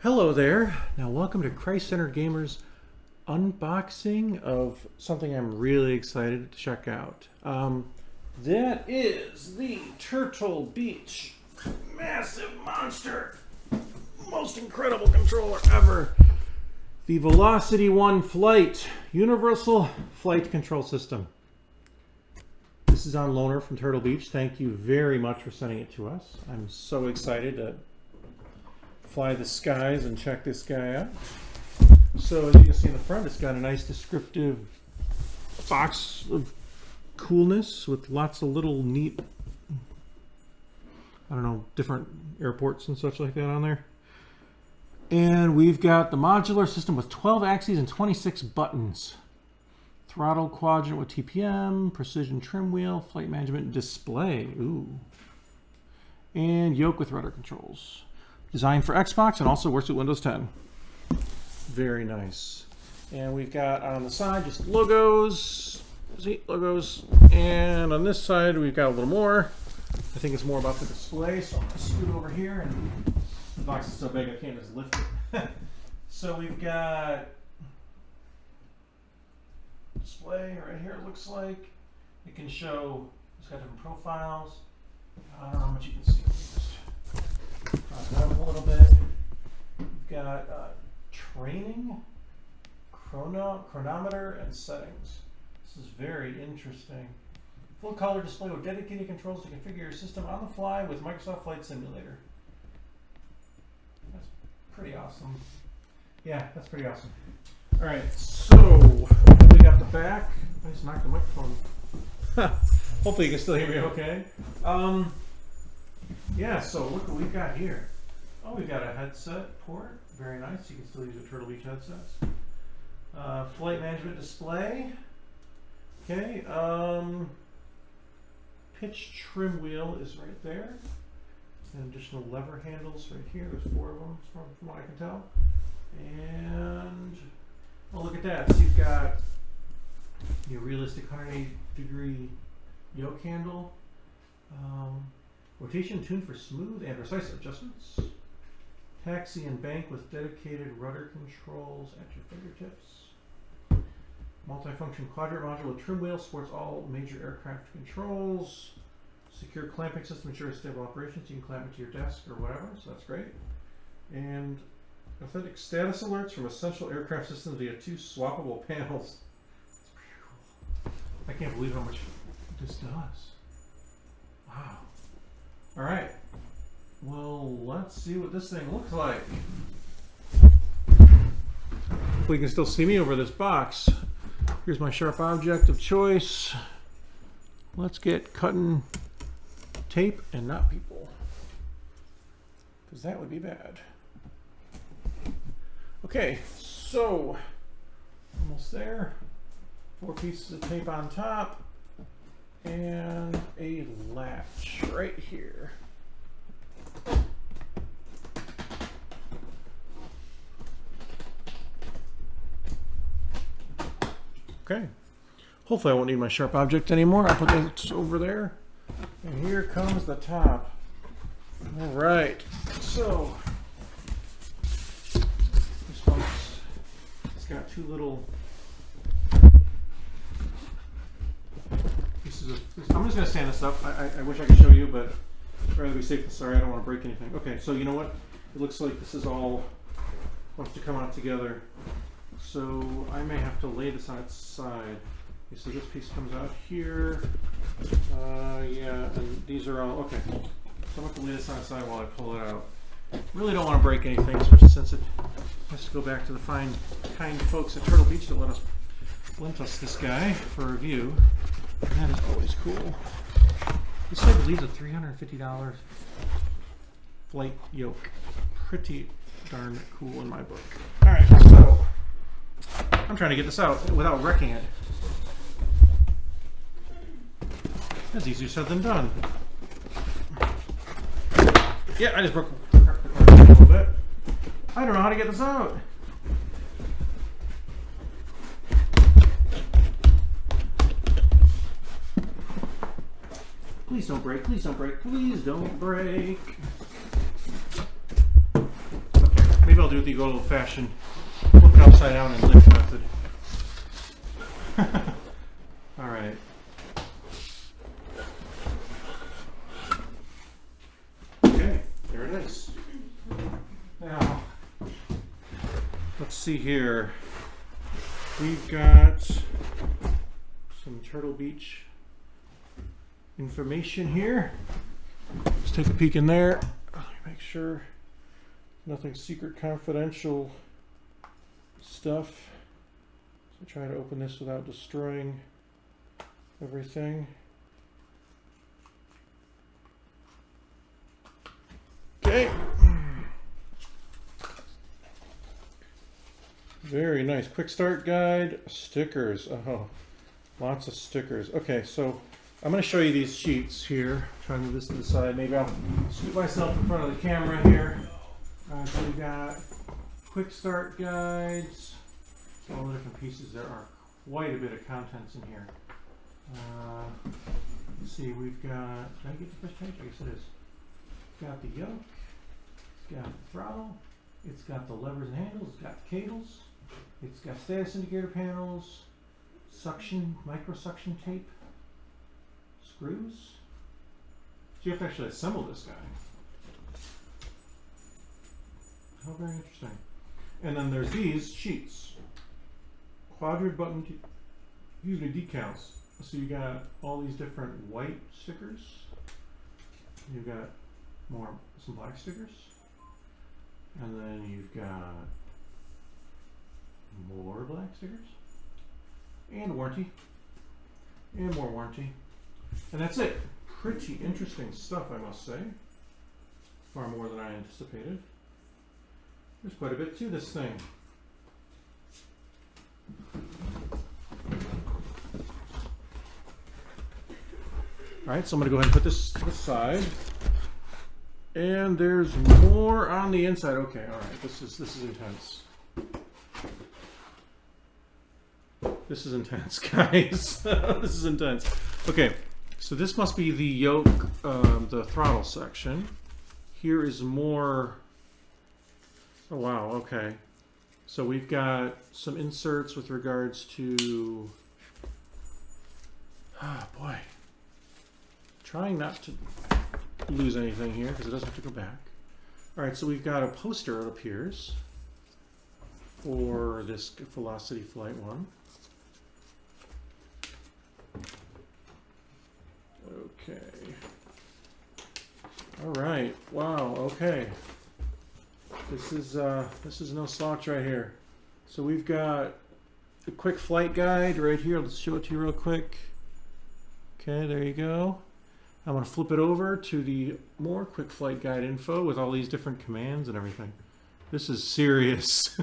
Hello there. Now welcome to Christ-Centered Gamers unboxing of something I'm really excited to check out. That is the Turtle Beach massive monster, most incredible controller ever. The VelocityOne Flight Universal Flight Control System. This is on loaner from Turtle Beach. Thank you very much for sending it to us. I'm so excited to fly the skies and check this guy out. So as you can see in the front, it's got a nice descriptive box of coolness with lots of little neat, I don't know, different airports and such like that on there. And we've got the modular system with 12 axes and 26 buttons. Throttle quadrant with TPM, precision trim wheel, flight management display. Ooh. And yoke with rudder controls. Designed for Xbox and also works with Windows 10. Very nice. And we've got on the side just logos. See, logos. And on this side we've got a little more. I think it's more about the display, so I'm going to scoot over here. And the box is so big I can't just lift it. So we've got display right here, it looks like. It can show, it's got different profiles. I don't know how much you can see. Up a little bit. We've got training, chronometer, and settings. This is very interesting. Full color display with dedicated controls to configure your system on the fly with Microsoft Flight Simulator. That's pretty awesome. Yeah, that's pretty awesome. All right, so we got the back. I just knocked the microphone. Hopefully you can still hear me okay. Yeah, so look what we've got here. Oh, we've got a headset port. Very nice. You can still use the Turtle Beach headsets. Flight management display. Okay. Pitch trim wheel is right there. And additional lever handles right here. There's 4 of them from what I can tell. And, oh, look at that. So you've got your realistic 180-degree yoke handle. Rotation tuned for smooth and precise adjustments. Taxi and bank with dedicated rudder controls at your fingertips. Multifunction quadrant module with trim wheel, supports all major aircraft controls. Secure clamping system ensures stable operations. You can clamp it to your desk or whatever, so that's great. And authentic status alerts from essential aircraft systems via 2 swappable panels. That's pretty cool. I can't believe how much this does. Wow. All right, well, let's see what this thing looks like. Hopefully you can still see me over this box. Here's my sharp object of choice. Let's get cutting tape and not people, because that would be bad. Okay, so almost there. 4 pieces of tape on top. And a latch right here. Okay. Hopefully I won't need my sharp object anymore. I'll put this over there. And here comes the top. All right. So this one's, it's got 2 little I'm just going to stand this up. I wish I could show you, but I'd rather be safe than sorry. I don't want to break anything. Okay, so you know what? It looks like this is all wants to come out together. So I may have to lay this on its side. Okay, so this piece comes out here. Yeah, and these are all, okay. So I'm going to lay this on its side while I pull it out. Really don't want to break anything, especially since it has to go back to the fine, kind folks at Turtle Beach that lent us this guy for review. And that is always cool. This I believe is a $350 flight yoke. Pretty darn cool in my book. Alright, so I'm trying to get this out without wrecking it. That's easier said than done. Yeah, I just broke the car a little bit. I don't know how to get this out. Please don't break, please don't break, please don't break. Okay, Maybe I'll do it the old fashioned flip it upside down and lift method. Alright. Okay, there it is. Now, let's see here. We've got some Turtle Beach information here. Let's take a peek in there. Let me make sure nothing secret confidential stuff. So try to open this without destroying everything. Okay. Very nice. Quick start guide, stickers. Oh, lots of stickers. Okay, so I'm going to show you these sheets here. Try to move this to the side. Maybe I'll scoot myself in front of the camera here. So we got quick start guides. All the different pieces. There are quite a bit of contents in here. Let's see. We've got. Did I get the first page? I guess it is. It's got the yoke. It's got the throttle. It's got the levers and handles. It's got the cables. It's got status indicator panels. Suction, micro suction tape. Screws. So you have to actually assemble this guy. How very interesting. And then there's these sheets. Quadrant button, decals. So you got all these different white stickers. You've got some black stickers. And then you've got more black stickers. And warranty. And more warranty. And that's it. Pretty interesting stuff, I must say. Far more than I anticipated. There's quite a bit to this thing. Alright, so I'm going to go ahead and put this to the side. And there's more on the inside. Okay, alright, this is intense. This is intense, guys. This is intense. Okay, so this must be the yoke, the throttle section. Here is more. Oh wow, okay. So we've got some inserts with regards to, oh boy. Trying not to lose anything here because it doesn't have to go back. All right, so we've got a poster, it appears, for this Velocity Flight 1. Okay. All right, wow, okay. This is no slouch right here. So we've got a quick flight guide right here. Let's show it to you real quick. Okay, there you go. I'm going to flip it over to the more quick flight guide info with all these different commands and everything. This is serious.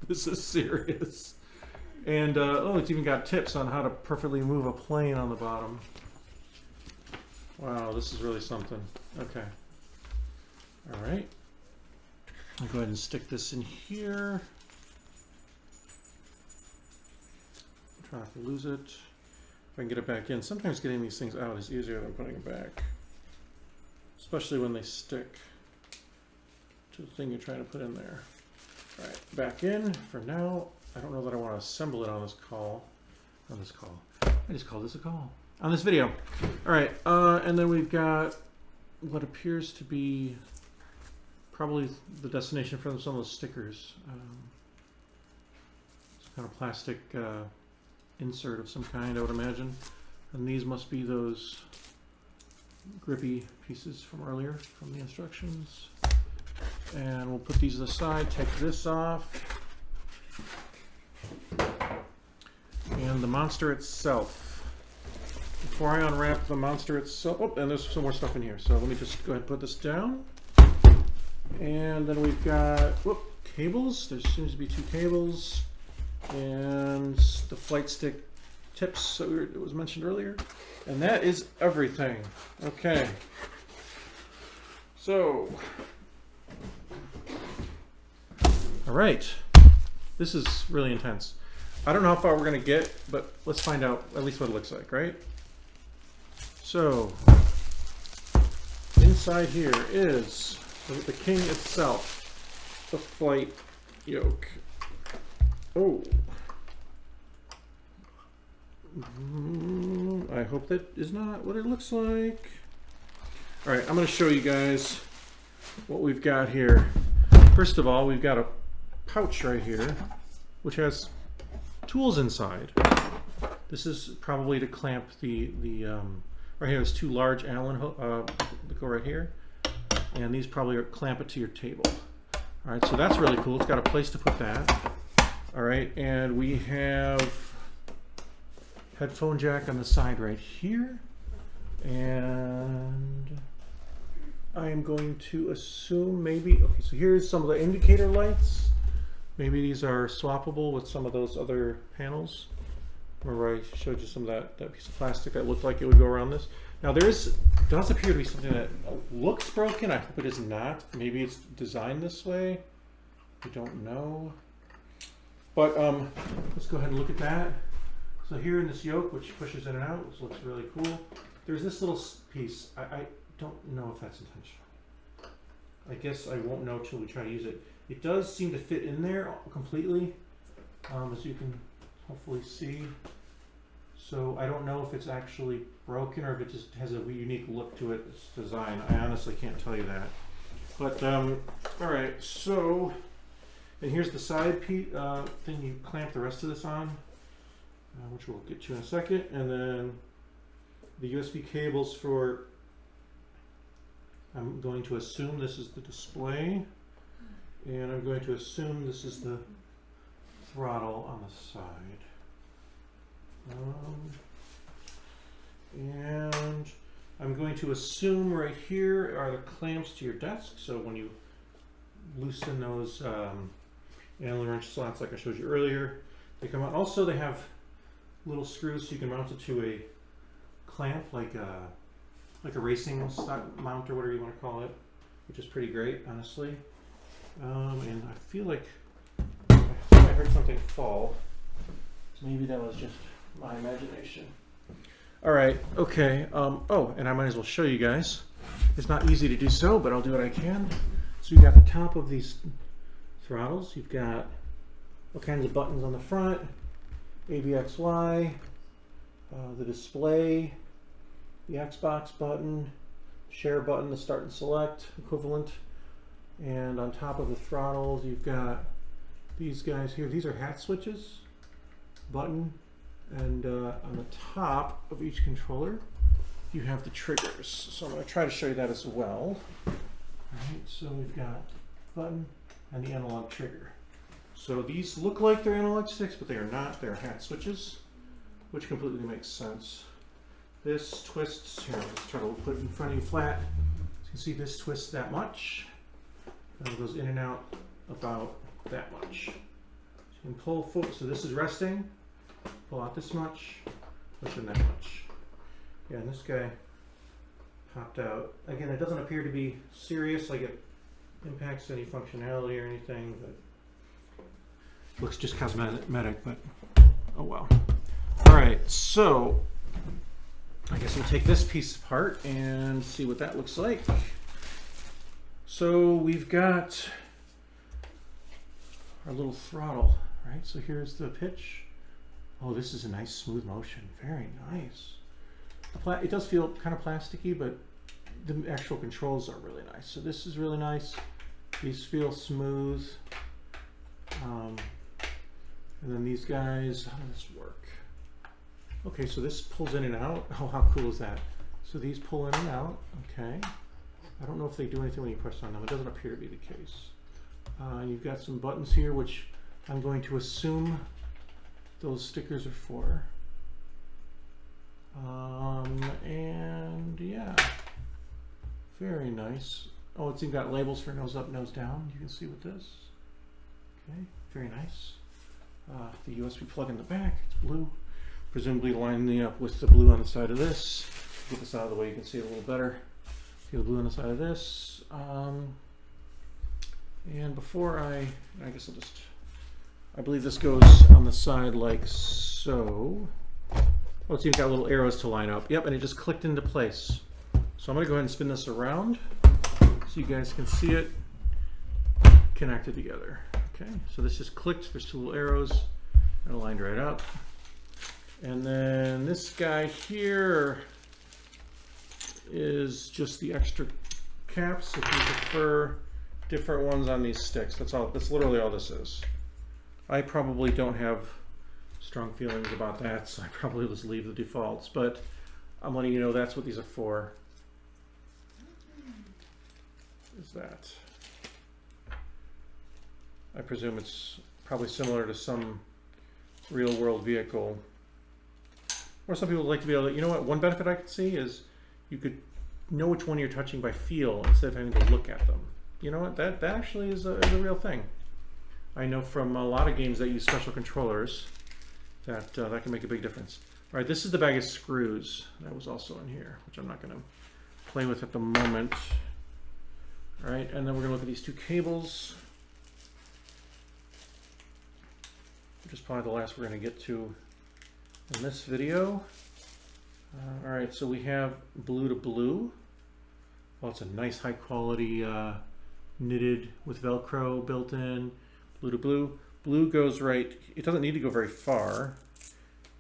This is serious. And oh, it's even got tips on how to perfectly move a plane on the bottom. Wow, this is really something. Okay. All right. I'll go ahead and stick this in here. Try not to lose it. If I can get it back in. Sometimes getting these things out is easier than putting it back. Especially when they stick to the thing you're trying to put in there. All right, back in for now. I don't know that I want to assemble it on this call. On this call. I just called this a call. On this video. All right, and then we've got what appears to be probably the destination for some of those stickers. It's kind of plastic insert of some kind, I would imagine. And these must be those grippy pieces from earlier, from the instructions. And we'll put these aside, take this off. And the monster itself. Before I unwrap the monster itself, oh, and there's some more stuff in here. So let me just go ahead and put this down. And then we've got, whoop, cables. There seems to be 2 cables. And the flight stick tips that was mentioned earlier. And that is everything. Okay. So, all right. This is really intense. I don't know how far we're going to get, but let's find out at least what it looks like, right? So, inside here is the king itself. the flight yoke. Oh. I hope that is not what it looks like. All right, I'm going to show you guys what we've got here. First of all, we've got a pouch right here, which has tools inside. This is probably to clamp the right here. There's two large Allen that go right here, and these probably clamp it to your table. All right, so that's really cool. It's got a place to put that. All right, and we have headphone jack on the side right here, and I am going to assume maybe, okay, so here's some of the indicator lights. Maybe these are swappable with some of those other panels. Remember I showed you some of that piece of plastic that looked like it would go around this. Now does appear to be something that looks broken. I hope it is not. Maybe it's designed this way. I don't know. But let's go ahead and look at that. So here in this yoke, which pushes in and out, which looks really cool, there's this little piece. I don't know if that's intentional. I guess I won't know till we try to use it. It does seem to fit in there completely, as you can hopefully see. So I don't know if it's actually broken or if it just has a unique look to its design. I honestly can't tell you that. But all right, so, and here's the side thing you clamp the rest of this on, which we'll get to in a second. And then the USB cables for, I'm going to assume this is the display, and I'm going to assume this is the throttle on the side. And I'm going to assume right here are the clamps to your desk, so when you loosen those Allen wrench slots like I showed you earlier, they come out. Also they have little screws so you can mount it to a clamp, like a racing stock mount or whatever you want to call it, which is pretty great, honestly. And I feel like I heard something fall, so maybe that was just my imagination. All right, okay. Oh, and I might as well show you guys. It's not easy to do so, but I'll do what I can. So you've got the top of these throttles. You've got all kinds of buttons on the front, ABXY, the display, the Xbox button, share button, the start and select equivalent. And on top of the throttles, you've got these guys here. These are hat switches, button, and on the top of each controller, you have the triggers. So I'm going to try to show you that as well. All right, so we've got button and the analog trigger. So these look like they're analog sticks, but they are not. They're hat switches, which completely makes sense. This twists, here, let's try to put it in front of you flat. So you can see this twists that much. And it goes in and out about that much. So you can pull forward, so this is resting, pull out this much, push in that much. Yeah, and this guy popped out. Again, it doesn't appear to be serious, like it impacts any functionality or anything, but looks just cosmetic, but oh well. All right, so I guess we'll take this piece apart and see what that looks like. So we've got our little throttle, right? So here's the pitch. Oh, this is a nice smooth motion. Very nice. It does feel kind of plasticky, but the actual controls are really nice. So this is really nice. These feel smooth. And then these guys, how does this work? Okay, so this pulls in and out. Oh, how cool is that? So these pull in and out, okay. I don't know if they do anything when you press on them. It doesn't appear to be the case. You've got some buttons here, which I'm going to assume those stickers are for. And yeah, very nice. Oh, it's even got labels for nose up, nose down. You can see with this. Okay, very nice. The USB plug in the back, it's blue. Presumably lining up with the blue on the side of this. Get this out of the way, you can see it a little better. See the blue on the side of this. And before I guess I'll just, I believe this goes on the side like so. Oh, so you've got little arrows to line up. Yep, and it just clicked into place. So I'm gonna go ahead and spin this around so you guys can see it. connected together. Okay, so this just clicked. There's two little arrows and aligned right up. And then this guy here is just the extra caps if you prefer different ones on these sticks. That's all. That's literally all this is. I probably don't have strong feelings about that, so I probably just leave the defaults, but I'm letting you know that's what these are for. Is that? I presume it's probably similar to some real world vehicle. Or some people like to be able to, you know what, one benefit I could see is you could know which one you're touching by feel instead of having to look at them. You know what, that actually is a real thing. I know from a lot of games that use special controllers that that can make a big difference. All right, this is the bag of screws that was also in here, which I'm not going to play with at the moment. All right, and then we're going to look at these two cables, which is probably the last we're going to get to in this video. All right, so we have blue to blue. Well, it's a nice high quality knitted with Velcro built in. Blue to blue. Blue goes right, it doesn't need to go very far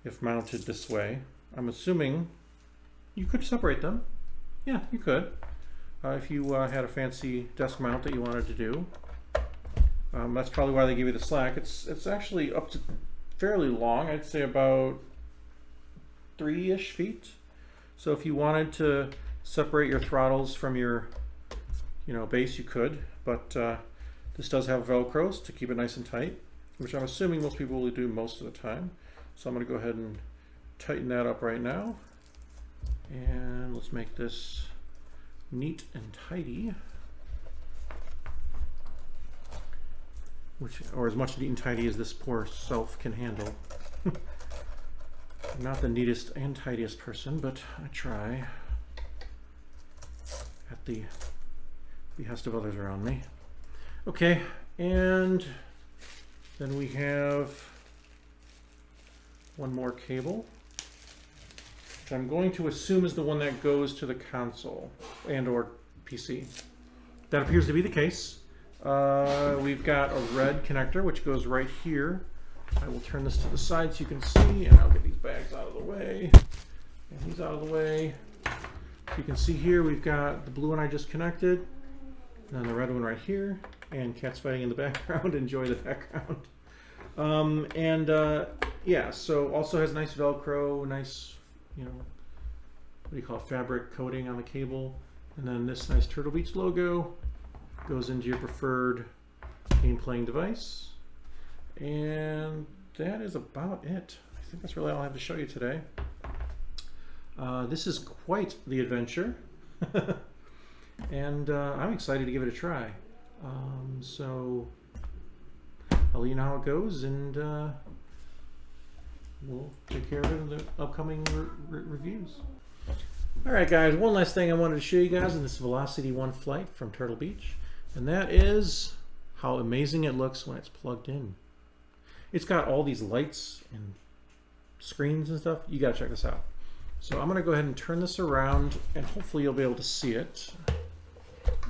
if mounted this way. I'm assuming you could separate them. Yeah, you could. If you had a fancy desk mount that you wanted to do. That's probably why they give you the slack. It's actually up to fairly long. I'd say about 3-ish feet. So if you wanted to separate your throttles from your, base, you could. But this does have Velcros to keep it nice and tight, which I'm assuming most people will do most of the time. So I'm going to go ahead and tighten that up right now. And let's make this neat and tidy. Or as much neat and tidy as this poor self can handle. I'm not the neatest and tidiest person, but I try at the behest of others around me. Okay, and then we have one more cable, which I'm going to assume is the one that goes to the console and or PC. That appears to be the case. We've got a red connector which goes right here. I will turn this to the side so you can see, and I'll get these bags out of the way and these out of the way. You can see here we've got the blue one I just connected, and then the red one right here, and cats fighting in the background. Enjoy the background. Yeah, so also has nice Velcro, nice, what do you call it, fabric coating on the cable. And then this nice Turtle Beach logo goes into your preferred game playing device. And that is about it. I think that's really all I have to show you today. This is quite the adventure. And I'm excited to give it a try. So I'll let you know how it goes, and we'll take care of it in the upcoming reviews. Alright guys, one last thing I wanted to show you guys in this VelocityOne flight from Turtle Beach, and that is how amazing it looks when it's plugged in. It's got all these lights and screens and stuff. You gotta check this out. So I'm gonna go ahead and turn this around, and hopefully you'll be able to see it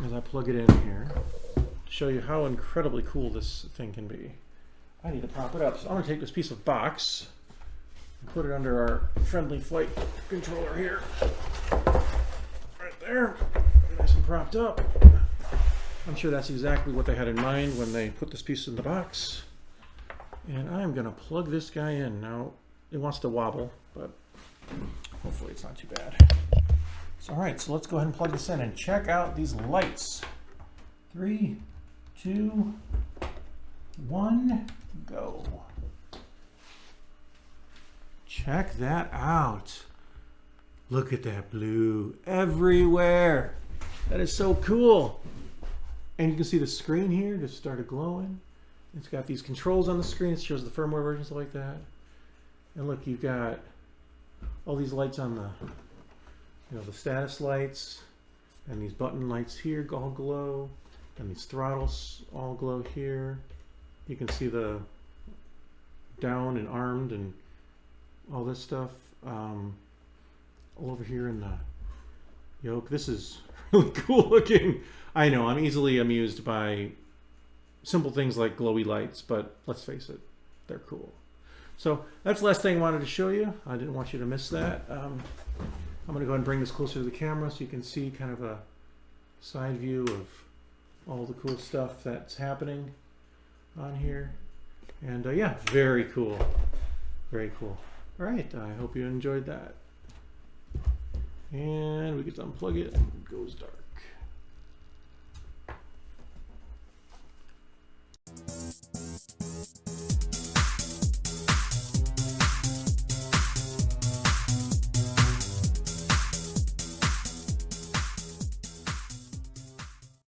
as I plug it in here to show you how incredibly cool this thing can be. I need to prop it up. So I'm gonna take this piece of box and put it under our friendly flight controller here. Right there, nice and propped up. I'm sure that's exactly what they had in mind when they put this piece in the box. And I'm gonna plug this guy in. Now, it wants to wobble, but hopefully it's not too bad. So, all right, so let's go ahead and plug this in and check out these lights. 3, 2, 1, go. Check that out. Look at that blue everywhere. That is so cool. And you can see the screen here just started glowing. It's got these controls on the screen. It shows the firmware versions like that. And look, you've got all these lights on the, the status lights, and these button lights here all glow, and these throttles all glow here. You can see the down and armed and all this stuff all over here in the yoke. This is really cool looking. I know, I'm easily amused by simple things like glowy lights, but let's face it, they're cool. So that's the last thing I wanted to show you. I didn't want you to miss that. I'm going to go ahead and bring this closer to the camera so you can see kind of a side view of all the cool stuff that's happening on here. And yeah, very cool. Very cool. All right, I hope you enjoyed that. And we get to unplug it and it goes dark.